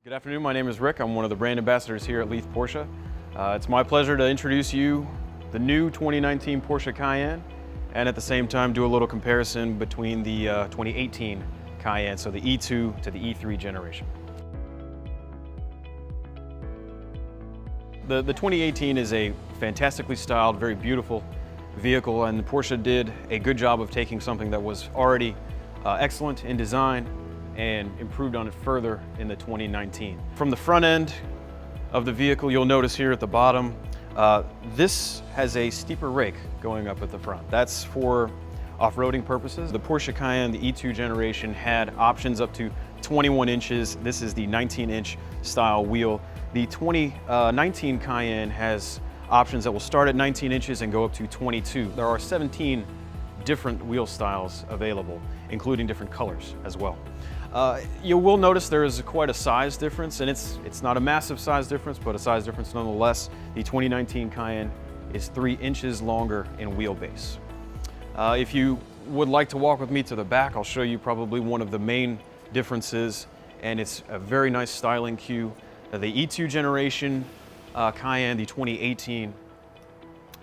Good afternoon, my name is Rick. I'm one of the brand ambassadors here at Leith Porsche. It's my pleasure to introduce you the new 2019 Porsche Cayenne, and at the same time do a little comparison between the 2018 Cayenne, so the E2 to the E3 generation. The 2018 is a fantastically styled, very beautiful vehicle, and Porsche did a good job of taking something that was already excellent in design and improved on it further in the 2019. From the front end of the vehicle, you'll notice here at the bottom, this has a steeper rake going up at the front. That's for off-roading purposes. The Porsche Cayenne, the E2 generation, had options up to 21 inches. This is the 19-inch style wheel. The 2019 Cayenne has options that will start at 19 inches and go up to 22. There are 17 different wheel styles available, including different colors as well. You will notice there is quite a size difference, and it's not a massive size difference, but a size difference nonetheless. The 2019 Cayenne is 3 inches longer in wheelbase. If you would like to walk with me to the back, I'll show you probably one of the main differences, and it's a very nice styling cue. The E2 generation Cayenne, the 2018,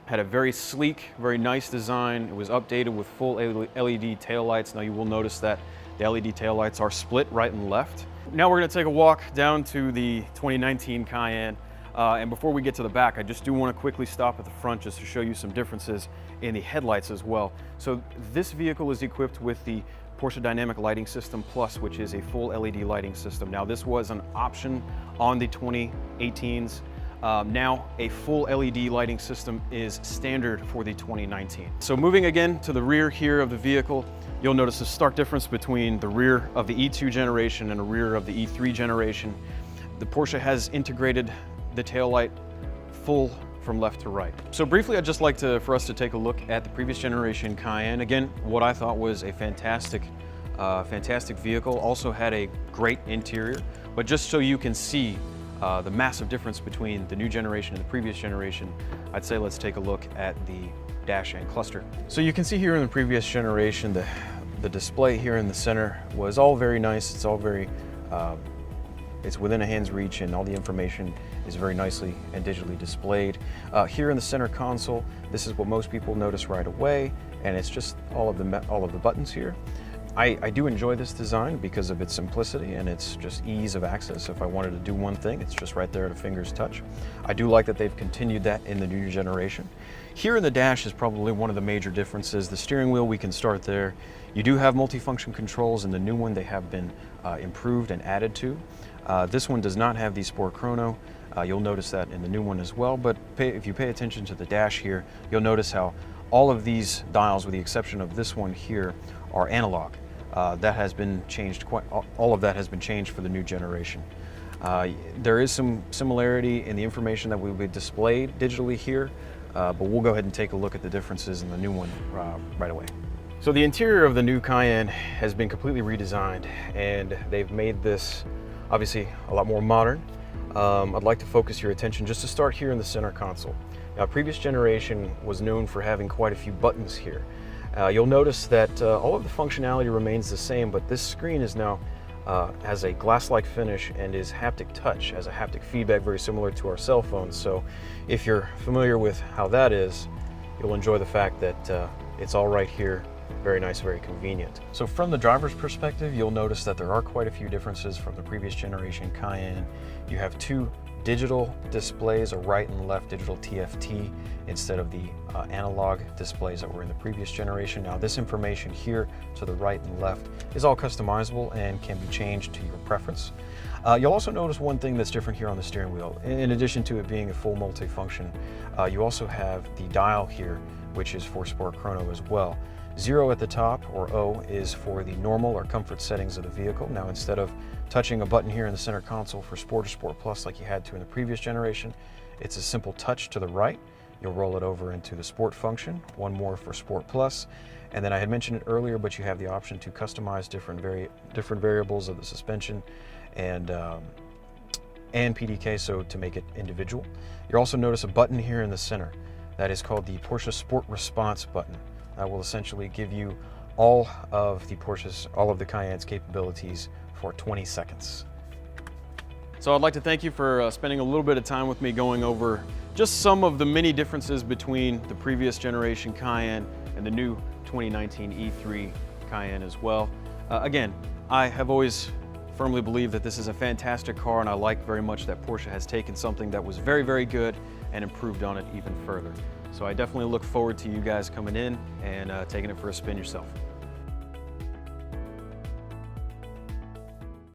had a very sleek, very nice design. It was updated with full LED taillights. Now you will notice that the LED taillights are split right and left. Now we're going to take a walk down to the 2019 Cayenne. And before we get to the back, I just do want to quickly stop at the front just to show you some differences in the headlights as well. So this vehicle is equipped with the Porsche Dynamic Lighting System Plus, which is a full LED lighting system. Now this was an option on the 2018s. Now a full LED lighting system is standard for the 2019. So moving again to the rear here of the vehicle, you'll notice a stark difference between the rear of the E2 generation and the rear of the E3 generation. The Porsche has integrated the taillight full from left to right. So briefly, I'd just like for us to take a look at the previous generation Cayenne. Again, what I thought was a fantastic vehicle. Also had a great interior, but just so you can see the massive difference between the new generation and the previous generation, I'd say let's take a look at the dash and cluster. So you can see here in the previous generation, the display here in the center was all very nice. It's all very, it's within a hand's reach, and all the information is very nicely and digitally displayed. Here in the center console, this is what most people notice right away, and it's just all of the buttons here. I do enjoy this design because of its simplicity and its just ease of access. If I wanted to do one thing, it's just right there at a finger's touch. I do like that they've continued that in the new generation. Here in the dash is probably one of the major differences. The steering wheel, we can start there. You do have multifunction controls. In the new one, they have been improved and added to. This one does not have the Sport Chrono. You'll notice that in the new one as well, but if you pay attention to the dash here, you'll notice how all of these dials, with the exception of this one here, are analog. That has been changed, all of that has been changed for the new generation. There is some similarity in the information that will be displayed digitally here, but we'll go ahead and take a look at the differences in the new one right away. So the interior of the new Cayenne has been completely redesigned, and they've made this obviously a lot more modern. I'd like to focus your attention just to start here in the center console. Now, previous generation was known for having quite a few buttons here. You'll notice that all of the functionality remains the same, but this screen is now has a glass-like finish and is haptic touch, has a haptic feedback very similar to our cell phones. So if you're familiar with how that is, you'll enjoy the fact that it's all right here. Very nice, very convenient. So from the driver's perspective, you'll notice that there are quite a few differences from the previous generation Cayenne. You have two digital displays, a right and left digital TFT, instead of the analog displays that were in the previous generation. Now this information here to the right and left is all customizable and can be changed to your preference. You'll also notice one thing that's different here on the steering wheel. In addition to it being a full multifunction, you also have the dial here, which is for Sport Chrono as well. 0 at the top, or O, is for the normal or comfort settings of the vehicle. Now, instead of touching a button here in the center console for Sport or Sport Plus like you had to in the previous generation, it's a simple touch to the right. You'll roll it over into the Sport function, one more for Sport Plus. And then I had mentioned it earlier, but you have the option to customize different variables of the suspension and PDK, so to make it individual. You'll also notice a button here in the center that is called the Porsche Sport Response button. That will essentially give you all of the Cayenne's capabilities for 20 seconds. So I'd like to thank you for spending a little bit of time with me going over just some of the many differences between the previous generation Cayenne and the new 2019 E3 Cayenne as well. Again, I have always firmly believed that this is a fantastic car, and I like very much that Porsche has taken something that was very, very good and improved on it even further. So I definitely look forward to you guys coming in and taking it for a spin yourself.